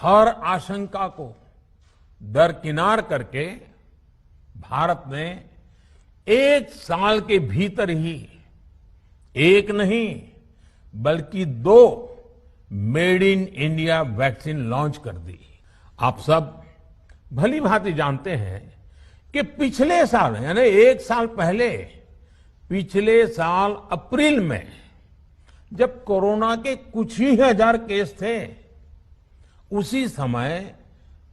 हर आशंका को दरकिनार करके भारत ने 1 साल के भीतर ही एक नहीं बल्कि 2 made in India vaccine launch कर दी। आप सब भली भांति जानते हैं कि पिछले साल यानी 1 साल पहले पिछले साल अप्रैल में जब कोरोना के कुछ ही हजार केस थे, उसी समय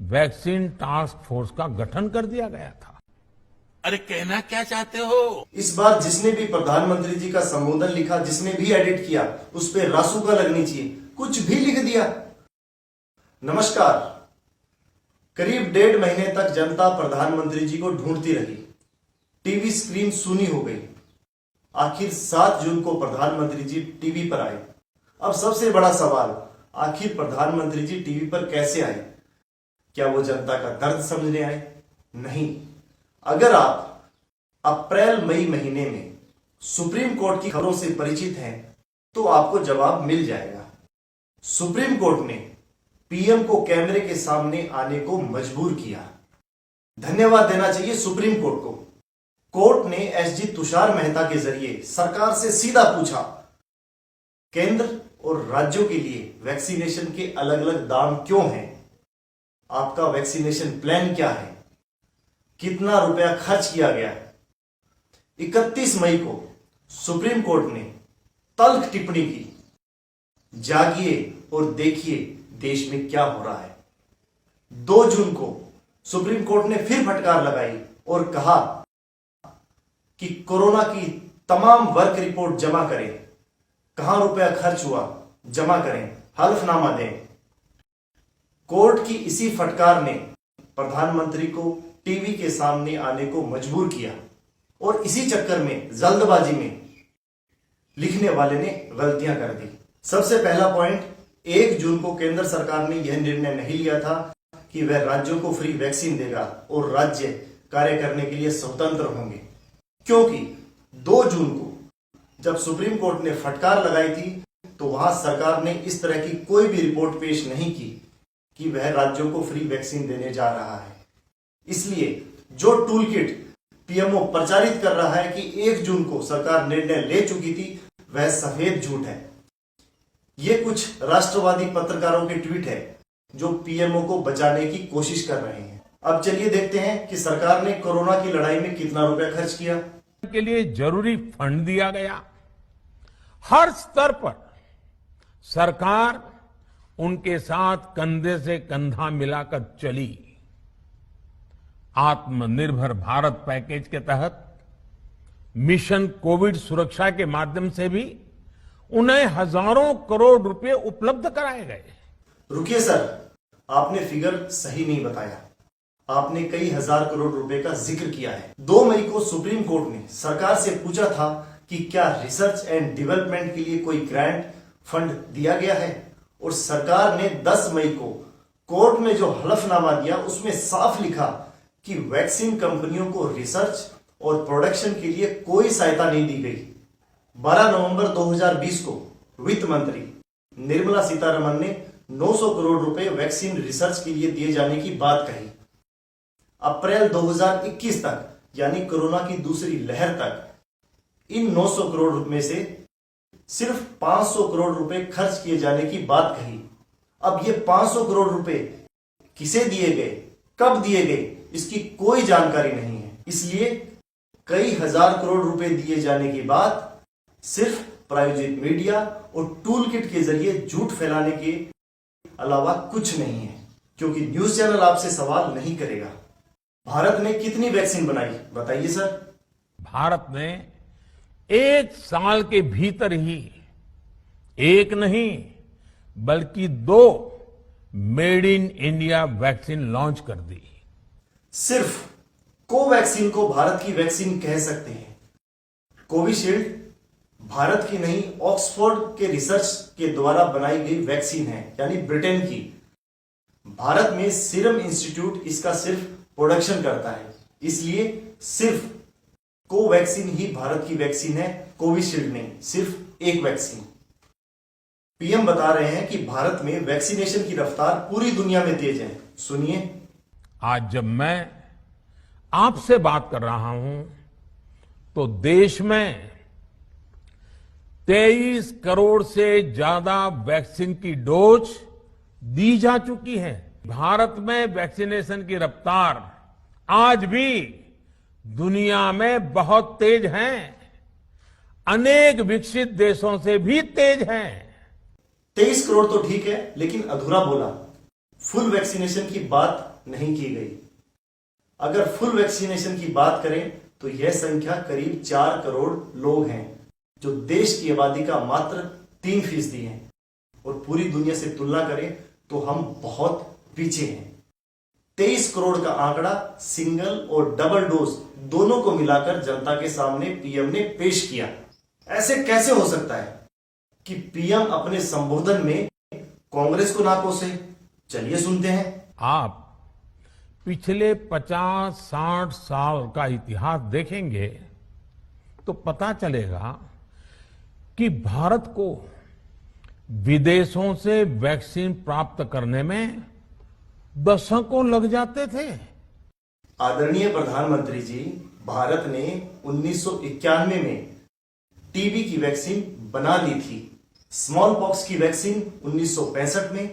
वैक्सीन टास्क फोर्स का गठन कर दिया गया था। अरे कहना क्या चाहते हो? इस बार जिसने भी प्रधानमंत्री जी का संबोधन लिखा, जिसने भी एडिट किया, उस पे रासुका लगनी चाहिए, कुछ भी लिख दिया। नमस्कार। करीब 1.5 महीने तक जनता प्रधानमंत्री जी को ढूंढती रही, टीवी स्क्रीन सूनी हो गई। आखिर 7 जून को प्रधानमंत्री जी टीवी पर आए। अब सबसे बड़ा सवाल, आखिर प्रधानमंत्री जी टीवी पर कैसे आए? क्या वो जनता का दर्द समझने आए? नहीं। अगर आप अप्रैल मई महीने में सुप्रीम कोर्ट की खबरों से परिचित हैं, तो आपको जवाब मिल जाएगा। सुप्रीम कोर्ट ने पीएम को कैमरे के सामने आने को मजबूर किया। धन्यवाद देना चाहिए सुप्रीम कोर्ट को। कोर्ट ने एसजी तुषार मेहता के जरिए सरकार से सीधा पूछा, केंद्र और राज्यों के लिए वैक्सीनेशन के अलग अलग दाम क्यों हैं? आपका वैक्सीनेशन प्लान क्या है? कितना रुपया खर्च किया गया? 31 मई को सुप्रीम कोर्ट ने तल्ख टिप्पणी की, जागिए और देखिए देश में क्या हो रहा है। 2 जून को सुप्रीम कोर्ट ने फिर फटकार लगाई और कहा कि कोरोना की तमाम वर्क रिपोर्ट जमा करें, कहां रुपया खर्च हुआ जमा करें, हल्फनामा दें। कोर्ट की इसी फटकार ने प्रधानमंत्री को टीवी के सामने आने को मजबूर किया और इसी चक्कर में, जल्दबाजी में लिखने वाले ने गलतियां कर दी। सबसे पहला पॉइंट, 1 जून को केंद्र सरकार ने यह निर्णय नहीं लिया था कि वह राज्यों को फ्री वैक्सीन देगा और राज्य कार्य करने के लिए स्वतंत्र होंगे, क्योंकि 2 जून को जब सुप्रीम कोर्ट ने फटकार लगाई थी तो वहां सरकार ने इस तरह की कोई भी रिपोर्ट पेश नहीं की कि वह राज्यों को फ्री वैक्सीन देने जा रहा है। इसलिए जो टूल किट पीएमओ प्रचारित कर रहा है कि 1 जून को सरकार निर्णय ले चुकी थी, वह सफेद झूठ है। ये कुछ राष्ट्रवादी पत्रकारों के ट्वीट है जो पीएमओ को बचाने की कोशिश कर रहे हैं। अब चलिए देखते हैं कि सरकार ने कोरोना की लड़ाई में कितना रुपया खर्च किया। के लिए जरूरी फंड दिया गया। हर स्तर पर सरकार उनके साथ कंधे से कंधा मिलाकर चली। आत्मनिर्भर भारत पैकेज के तहत मिशन कोविड सुरक्षा के माध्यम से भी उन्हें हजारों करोड़ रुपए उपलब्ध कराए गए। रुकिए सर, आपने फिगर सही नहीं बताया। आपने कई हजार करोड़ रुपए का जिक्र किया है। 2 मई को सुप्रीम कोर्ट ने सरकार से पूछा था कि क्या रिसर्च एंड डेवलपमेंट के लिए कोई ग्रांट फंड दिया गया है, और सरकार ने 10 मई को कोर्ट में जो हलफनामा दिया उसमें साफ लिखा कि वैक्सीन कंपनियों को रिसर्च और प्रोडक्शन के लिए कोई सहायता नहीं दी गई। 12 नवंबर 2020 को वित्त मंत्री निर्मला सीतारमण ने 900 करोड़ रुपए वैक्सीन रिसर्च के लिए दिए जाने की बात कही। अप्रैल 2021 तक, यानी कोरोना की दूसरी लहर तक, इन 900 करोड़ में से सिर्फ 500 करोड़ रुपए खर्च किए जाने की बात कही। अब ये 500 करोड़ रुपए किसे दिए गए, कब दिए गए, इसकी कोई जानकारी नहीं है। इसलिए कई हजार करोड़ रुपए दिए जाने के बाद सिर्फ प्रायोजित मीडिया और टूल किट के जरिए झूठ फैलाने के अलावा कुछ नहीं है, क्योंकि न्यूज चैनल आपसे सवाल नहीं करेगा। भारत ने कितनी वैक्सीन बनाई, बताइए सर। भारत ने 1 साल के भीतर ही एक नहीं बल्कि 2 made in India vaccine launch कर दी। सिर्फ कोवैक्सीन को भारत की वैक्सीन कह सकते हैं। कोविशील्ड भारत की नहीं, ऑक्सफोर्ड के रिसर्च के द्वारा बनाई गई वैक्सीन है, यानी ब्रिटेन की। भारत में सीरम इंस्टीट्यूट इसका सिर्फ प्रोडक्शन करता है, इसलिए सिर्फ कोवैक्सीन ही भारत की वैक्सीन है, कोविशील्ड नहीं, सिर्फ एक वैक्सीन। पीएम बता रहे हैं कि भारत में वैक्सीनेशन की रफ्तार पूरी दुनिया में तेज है। सुनिए। आज जब मैं आपसे बात कर रहा हूं तो देश में 23 करोड़ से ज्यादा वैक्सीन की डोज दी जा चुकी है। भारत में वैक्सीनेशन की रफ्तार आज भी दुनिया में बहुत तेज है, अनेक विकसित देशों से भी तेज है। 23 करोड़ तो ठीक है, लेकिन अधूरा बोला। फुल वैक्सीनेशन की बात नहीं की गई। अगर फुल वैक्सीनेशन की बात करें तो यह संख्या करीब 4 करोड़ लोग हैं, जो देश की आबादी का मात्र 3% है। और पूरी दुनिया से तुलना करें तो हम बहुत पीछे हैं। 23 करोड़ का आंकड़ा सिंगल और डबल डोज दोनों को मिलाकर जनता के सामने पीएम ने पेश किया। ऐसे कैसे हो सकता है कि पीएम अपने संबोधन में कांग्रेस को ना कोसे? चलिए सुनते हैं। आप पिछले 50-60 साल का इतिहास देखेंगे तो पता चलेगा कि भारत को विदेशों से वैक्सीन प्राप्त करने में दशकों लग जाते थे। आदरणीय प्रधानमंत्री जी, भारत ने 1991 में टीबी की वैक्सीन बना ली थी, स्मॉल पॉक्स की वैक्सीन 1965 में,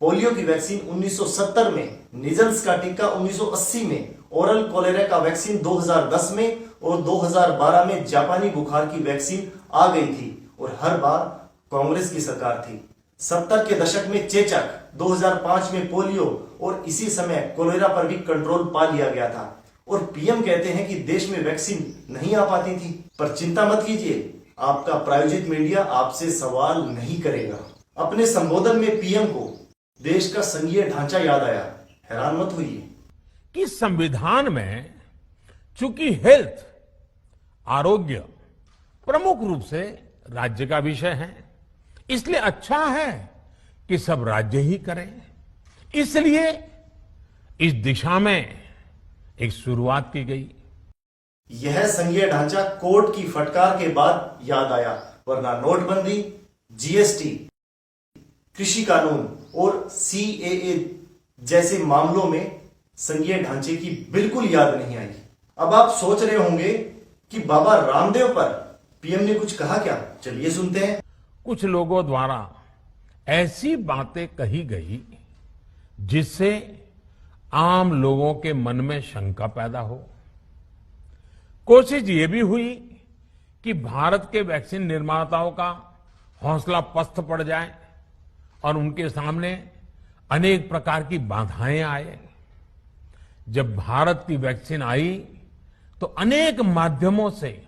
पोलियो की वैक्सीन 1970 में, मीजल्स का टीका 1980 में, ओरल कोलेरा का वैक्सीन 2010 में और 2012 में जापानी बुखार की वैक्सीन आ गई थी। और हर बार कांग्रेस की सरकार थी। 70 के दशक में चेचक, 2005 में पोलियो और इसी समय कोलेरा पर भी कंट्रोल पा लिया गया था। और पीएम कहते हैं कि देश में वैक्सीन नहीं आ पाती थी। पर चिंता मत कीजिए, आपका प्रायोजित मीडिया आपसे सवाल नहीं करेगा। अपने संबोधन में पीएम को देश का संघीय ढांचा याद आया। हैरान मत होइए कि संविधान में चूंकि हेल्थ, आरोग्य प्रमुख रूप से राज्य का विषय है, इसलिए अच्छा है कि सब राज्य ही करें। इसलिए इस दिशा में एक शुरुआत की गई। यह संघीय ढांचा कोर्ट की फटकार के बाद याद आया, वरना नोटबंदी, जीएसटी, कृषि कानून और सीएए जैसे मामलों में संघीय ढांचे की बिल्कुल याद नहीं आई। अब आप सोच रहे होंगे कि बाबा रामदेव पर पीएम ने कुछ कहा क्या? चलिए सुनते हैं। कुछ लोगों द्वारा ऐसी बातें कही गई जिससे आम लोगों के मन में शंका पैदा हो। कोशिश ये भी हुई कि भारत के वैक्सीन निर्माताओं का हौसला पस्त पड़ जाए और उनके सामने अनेक प्रकार की बाधाएं आए। जब भारत की वैक्सीन आई तो अनेक माध्यमों से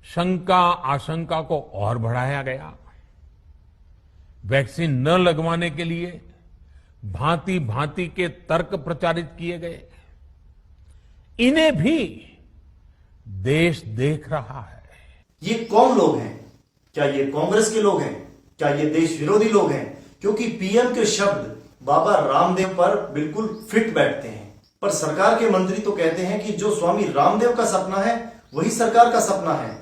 शंका आशंका को और बढ़ाया गया। वैक्सीन न लगवाने के लिए भांति भांति के तर्क प्रचारित किए गए। इन्हें भी देश देख रहा है। ये कौन लोग हैं? क्या ये कांग्रेस के लोग हैं? क्या ये देश विरोधी लोग हैं? क्योंकि पीएम के शब्द बाबा रामदेव पर बिल्कुल फिट बैठते हैं। पर सरकार के मंत्री तो कहते हैं कि जो स्वामी रामदेव का सपना है वही सरकार का सपना है।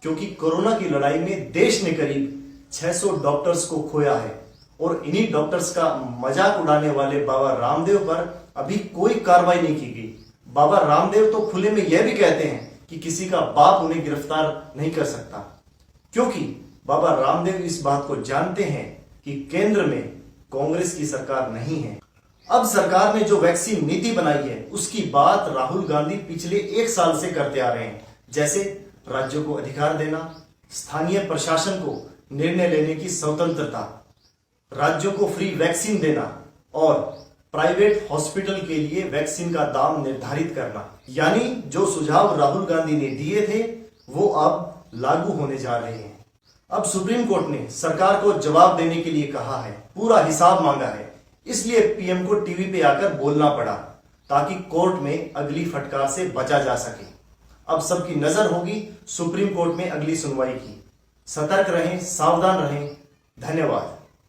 क्योंकि कोरोना की लड़ाई में देश ने करीब 600 डॉक्टर्स को खोया है और इन्हीं डॉक्टर्स का मजाक उड़ाने वाले बाबा रामदेव पर अभी कोई कार्रवाई नहीं की गई। बाबा रामदेव तो खुले में यह भी कहते हैं कि किसी का बाप उन्हें गिरफ्तार नहीं कर सकता, क्योंकि बाबा रामदेव इस बात को जानते हैं कि केंद्र में कांग्रेस की सरकार नहीं है। अब सरकार ने जो वैक्सीन नीति बनाई है उसकी बात राहुल गांधी पिछले 1 साल से करते आ रहे हैं, जैसे राज्यों को अधिकार देना, स्थानीय प्रशासन को निर्णय लेने की स्वतंत्रता, राज्यों को फ्री वैक्सीन देना और प्राइवेट हॉस्पिटल के लिए वैक्सीन का दाम निर्धारित करना। यानी जो सुझाव राहुल गांधी ने दिए थे वो अब लागू होने जा रहे हैं। अब सुप्रीम कोर्ट ने सरकार को जवाब देने के लिए कहा है, पूरा हिसाब मांगा है। इसलिए पीएम को टीवी पे आकर बोलना पड़ा ताकि कोर्ट में अगली फटकार से बचा जा सके। अब सबकी नजर होगी सुप्रीम कोर्ट में अगली सुनवाई की। सतर्क रहें, सावधान रहें। धन्यवाद।